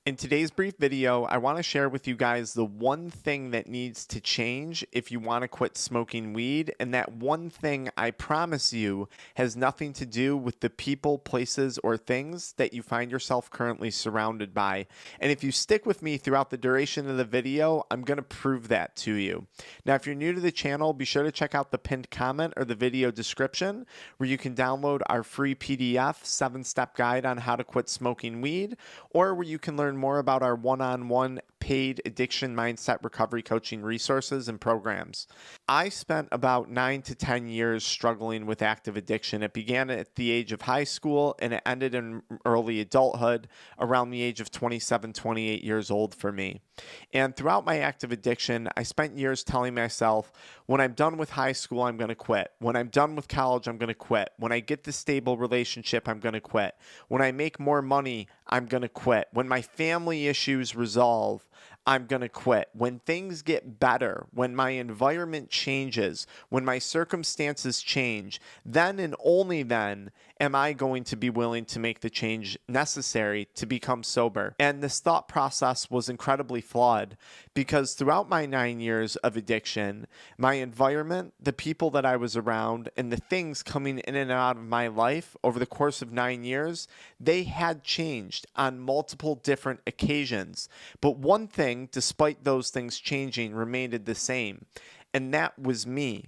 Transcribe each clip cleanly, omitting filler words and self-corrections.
In today's brief video, I want to share with you guys the one thing that needs to change if you want to quit smoking weed. And that one thing, I promise you, has nothing to do with the people, places, or things that you find yourself currently surrounded by. And if you stick with me throughout the duration of the video, I'm going to prove that to you. Now, if you're new to the channel, be sure to check out the pinned comment or the video description where you can download our free PDF 7-step guide on how to quit smoking weed, or where you can learn more about our one-on-one paid addiction mindset recovery coaching resources and programs. I spent about 9 to 10 years struggling with active addiction. It began at the age of high school and it ended in early adulthood around the age of 27, 28 years old for me. And throughout my active addiction, I spent years telling myself, when I'm done with high school, I'm going to quit. When I'm done with college, I'm going to quit. When I get the stable relationship, I'm going to quit. When I make more money, I'm going to quit. When my family issues resolve, I'm going to quit. When things get better, when my environment changes, when my circumstances change, then and only then am I going to be willing to make the change necessary to become sober. And this thought process was incredibly flawed because throughout my 9 years of addiction, my environment, the people that I was around, and the things coming in and out of my life over the course of 9 years, they had changed on multiple different occasions. But one thing, despite those things changing, remained the same, and that was me.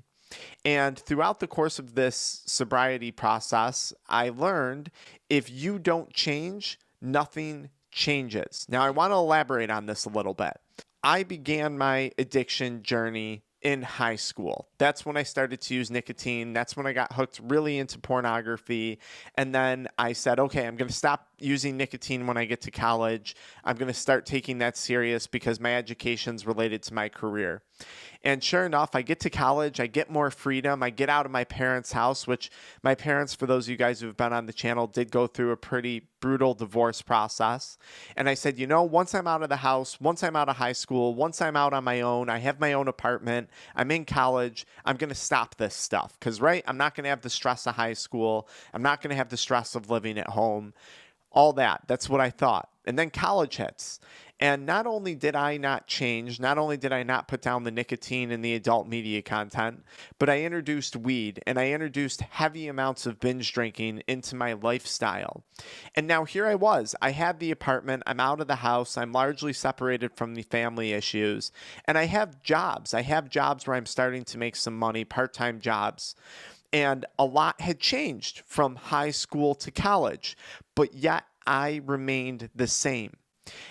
And throughout the course of this sobriety process, I learned if you don't change, nothing changes. Now, I want to elaborate on this a little bit. I began my addiction journey in high school. That's when I started to use nicotine. That's when I got hooked really into pornography. And then I said, okay, I'm going to stop using nicotine when I get to college. I'm going to start taking that serious because my education's related to my career. And sure enough, I get to college, I get more freedom, I get out of my parents' house, which my parents, for those of you guys who've been on the channel, did go through a pretty brutal divorce process. And I said, once I'm out of the house, once I'm out of high school, once I'm out on my own, I have my own apartment, I'm in college, I'm going to stop this stuff. Because, right, I'm not going to have the stress of high school, I'm not going to have the stress of living at home. All that. That's what I thought. And then college hits. And not only did I not change, not only did I not put down the nicotine and the adult media content, but I introduced weed and I introduced heavy amounts of binge drinking into my lifestyle. And now here I was. I had the apartment. I'm out of the house. I'm largely separated from the family issues. And I have jobs. I have jobs where I'm starting to make some money, part-time jobs. And a lot had changed from high school to college, but yet I remained the same.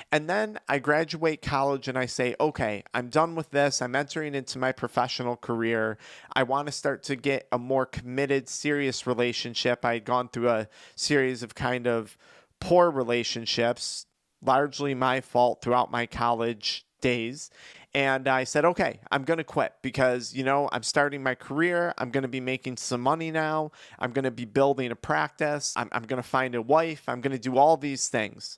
And then I graduate college and I say, okay, I'm done with this. I'm entering into my professional career. I want to start to get a more committed, serious relationship. I had gone through a series of kind of poor relationships, largely my fault throughout my college days. And I said, okay, I'm going to quit because, I'm starting my career. I'm going to be making some money now. I'm going to be building a practice. I'm going to find a wife. I'm going to do all these things.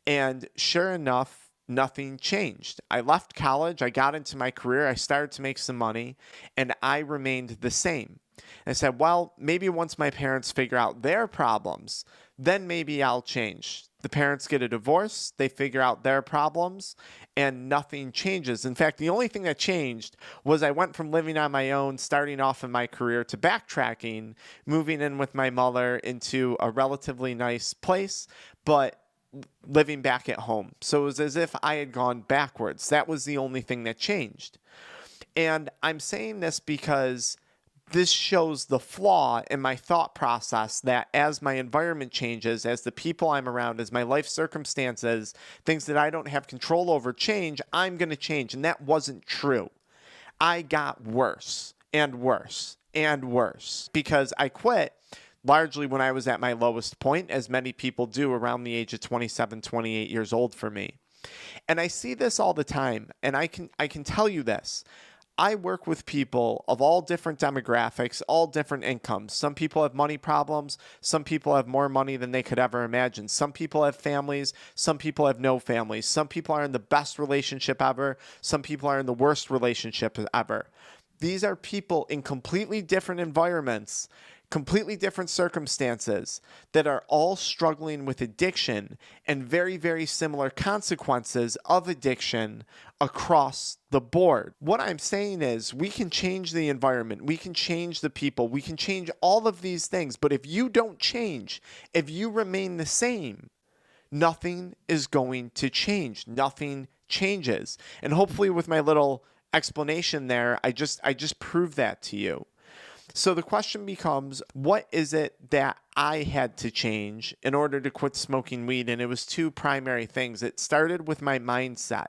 And sure enough, nothing changed. I left college. I got into my career. I started to make some money and I remained the same. And I said, well, maybe once my parents figure out their problems, then maybe I'll change. The parents get a divorce, they figure out their problems, and nothing changes. In fact, the only thing that changed was I went from living on my own, starting off in my career, to backtracking, moving in with my mother into a relatively nice place, but living back at home. So it was as if I had gone backwards. That was the only thing that changed. And I'm saying this because this shows the flaw in my thought process that as my environment changes, as the people I'm around, as my life circumstances, things that I don't have control over change, I'm going to change. And that wasn't true. I got worse and worse and worse because I quit largely when I was at my lowest point, as many people do around the age of 27, 28 years old for me. And I see this all the time, and I can tell you this. I work with people of all different demographics, all different incomes. Some people have money problems. Some people have more money than they could ever imagine. Some people have families. Some people have no families. Some people are in the best relationship ever. Some people are in the worst relationship ever. These are people in completely different environments completely different circumstances that are all struggling with addiction and very, very similar consequences of addiction across the board. What I'm saying is we can change the environment, we can change the people, we can change all of these things, but if you don't change, if you remain the same, nothing is going to change. Nothing changes. And hopefully with my little explanation there, I just proved that to you. So the question becomes, what is it that I had to change in order to quit smoking weed? And it was two primary things. It started with my mindset.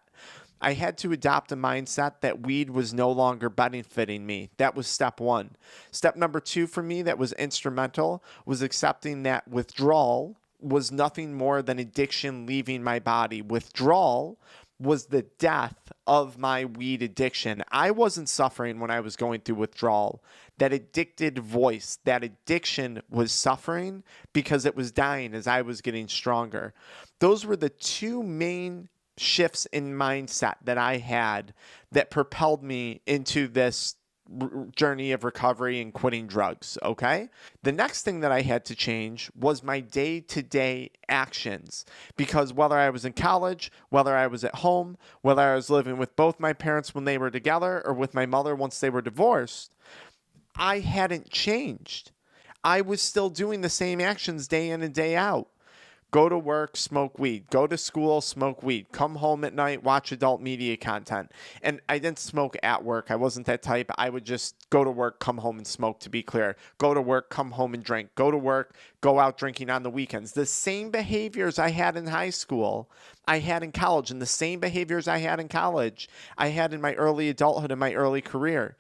I had to adopt a mindset that weed was no longer benefiting me. That was step one. Step number two for me that was instrumental was accepting that withdrawal was nothing more than addiction leaving my body. Withdrawal was the death of my weed addiction. I wasn't suffering when I was going through withdrawal. That addicted voice, that addiction was suffering because it was dying as I was getting stronger. Those were the two main shifts in mindset that I had that propelled me into this journey of recovery and quitting drugs, okay? The next thing that I had to change was my day-to-day actions, because whether I was in college, whether I was at home, whether I was living with both my parents when they were together or with my mother once they were divorced, I hadn't changed. I was still doing the same actions day in and day out. Go to work, smoke weed. Go to school, smoke weed. Come home at night, watch adult media content. And I didn't smoke at work. I wasn't that type. I would just go to work, come home and smoke, to be clear. Go to work, come home and drink. Go to work, go out drinking on the weekends. The same behaviors I had in high school, I had in college. And the same behaviors I had in college, I had in my early adulthood and my early career.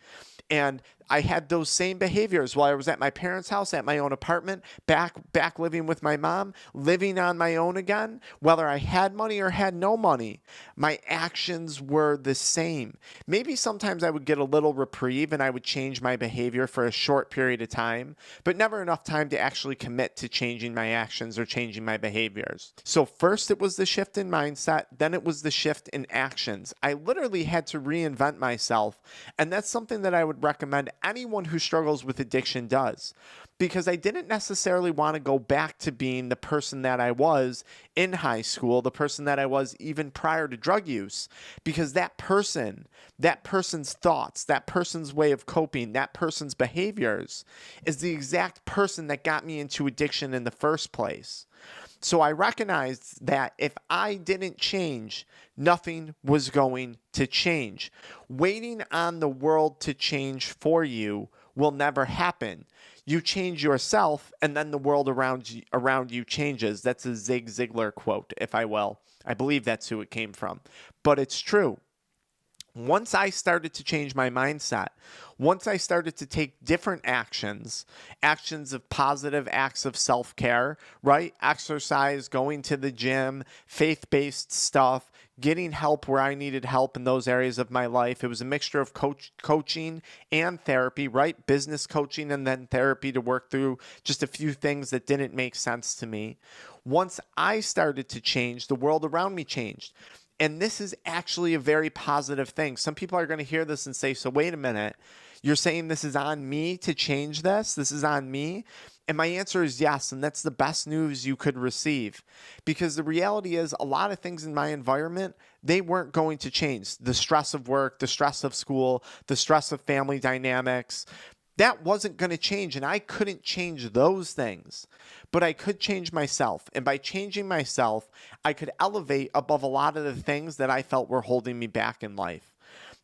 And I had those same behaviors while I was at my parents' house, at my own apartment, back living with my mom, living on my own again. Whether I had money or had no money, my actions were the same. Maybe sometimes I would get a little reprieve and I would change my behavior for a short period of time, but never enough time to actually commit to changing my actions or changing my behaviors. So first it was the shift in mindset, then it was the shift in actions. I literally had to reinvent myself, and that's something that I would recommend anyone who struggles with addiction does, because I didn't necessarily want to go back to being the person that I was in high school, the person that I was even prior to drug use, because that person's thoughts, that person's way of coping, that person's behaviors is the exact person that got me into addiction in the first place. So I recognized that if I didn't change, nothing was going to change. Waiting on the world to change for you will never happen. You change yourself, and then the world around you changes. That's a Zig Ziglar quote, if I will. I believe that's who it came from. But it's true. Once I started to change my mindset, once I started to take different actions of positive acts of self-care, right? Exercise, going to the gym, faith-based stuff, getting help where I needed help in those areas of my life. It was a mixture of coaching and therapy, right? Business coaching and then therapy to work through just a few things that didn't make sense to me. Once I started to change, the world around me changed. And this is actually a very positive thing. Some people are going to hear this and say, so wait a minute, you're saying this is on me to change this? This is on me? And my answer is yes, and that's the best news you could receive. Because the reality is a lot of things in my environment, they weren't going to change. The stress of work, the stress of school, the stress of family dynamics, that wasn't going to change, and I couldn't change those things. But I could change myself, and by changing myself, I could elevate above a lot of the things that I felt were holding me back in life.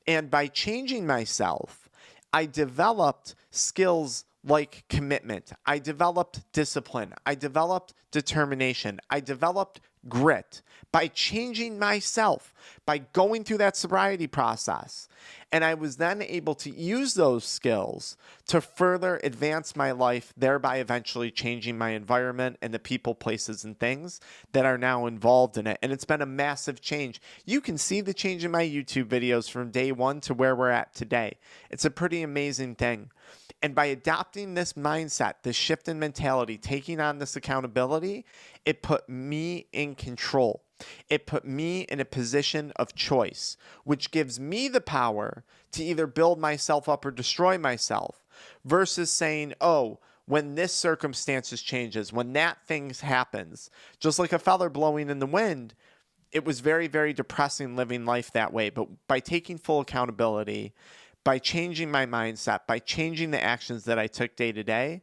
And by changing myself, I developed skills like commitment. I developed discipline. I developed determination. I developed grit by changing myself, by going through that sobriety process. And I was then able to use those skills to further advance my life, thereby eventually changing my environment and the people, places, and things that are now involved in it. And it's been a massive change. You can see the change in my YouTube videos from day one to where we're at today. It's a pretty amazing thing. And by adopting this mindset, this shift in mentality, taking on this accountability, it put me in control. It put me in a position of choice, which gives me the power to either build myself up or destroy myself, versus saying, oh, when this circumstances changes, when that thing happens, just like a feather blowing in the wind, it was very, very depressing living life that way. But by taking full accountability, by changing my mindset, by changing the actions that I took day to day,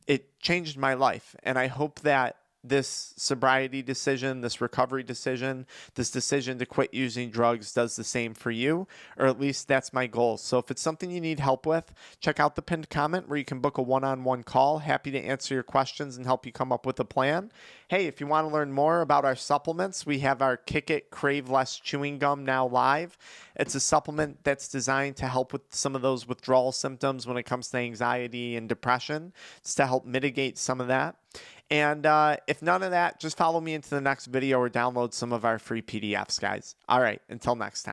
it changed my life. And I hope that this sobriety decision, this recovery decision, this decision to quit using drugs does the same for you, or at least that's my goal. So if it's something you need help with, check out the pinned comment where you can book a one-on-one call. Happy to answer your questions and help you come up with a plan. Hey, if you want to learn more about our supplements, we have our Kick It Crave Less chewing gum now live. It's a supplement that's designed to help with some of those withdrawal symptoms when it comes to anxiety and depression. It's to help mitigate some of that. And if none of that, just follow me into the next video or download some of our free PDFs, guys. All right, until next time.